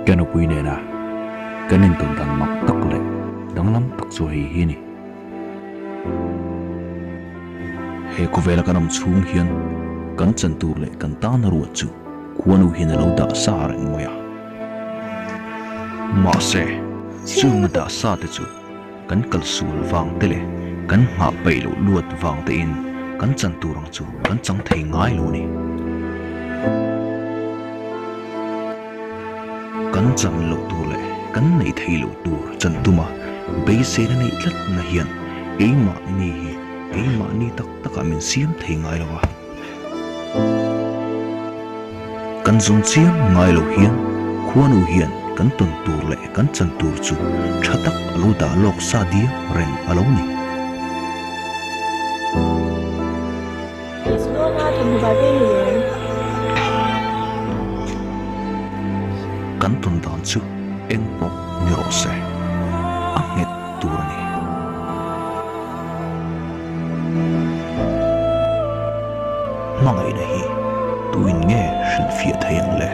Kano pui ne na kanin ton dan mak tak le danglam tak chu hei hi ni he ko vela kanam chung hian kan chan tur le kan ta na ru chu khuanu hin lo da sa reng moya ma se chung da sa te chu kan kal sul wang te le kan ha pai lo luat wang te in kan chan turang chu kan chang thei ngai lo ni kan chang lo tu le kan nei thei lo tur chan tuma be se na nei tlat na hian eima ni hi eima ni tak taka min siam thei ngai lo wa kan zung chiam ngai lo hian khuanu hian kan ton tur le kan chan tur chu thatak lo da lok sa dia ren alo ni Isto na thum ba be ni kan ton dan chu eng pok ni ro se a nget tur ni mangai na hi tuin nge shin fia thayang le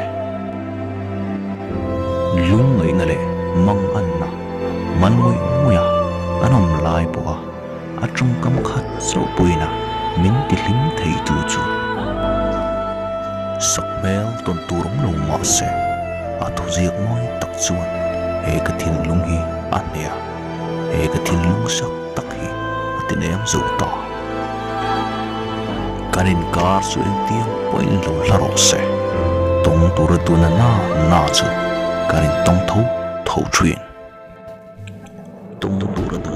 lung ngai na le mang an na man moi moya anom lai po a trung kam khat so puina min ti hlim thei tu chu sak mel ton turong lo ma se a thu ziak moi tak chuan he ka thin lung hi an ya he ka thin lung sak tak hi atin em zo ta kanin kar su en tiang poin lo la ro se tong tur tu na chu kanin tong tho tho thrin tong tur tu